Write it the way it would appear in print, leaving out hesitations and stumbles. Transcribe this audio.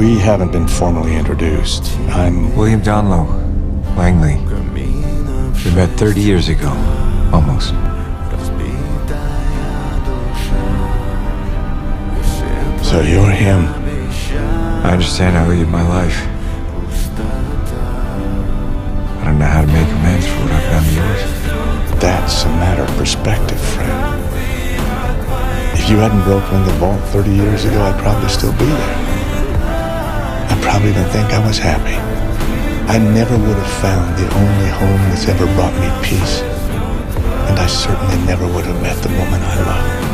We haven't been formally introduced. I'm William Donlow, Langley. We met 30 years ago, almost. So you're him. I understand I owe you my life. I don't know how to make amends for what I've done to yours. That's a matter of perspective, friend. If you hadn't broken in the vault 30 years ago, I'd probably still be there. I'd probably even think I was happy. I never would have found the only home that's ever brought me peace. And I certainly never would have met the woman I love.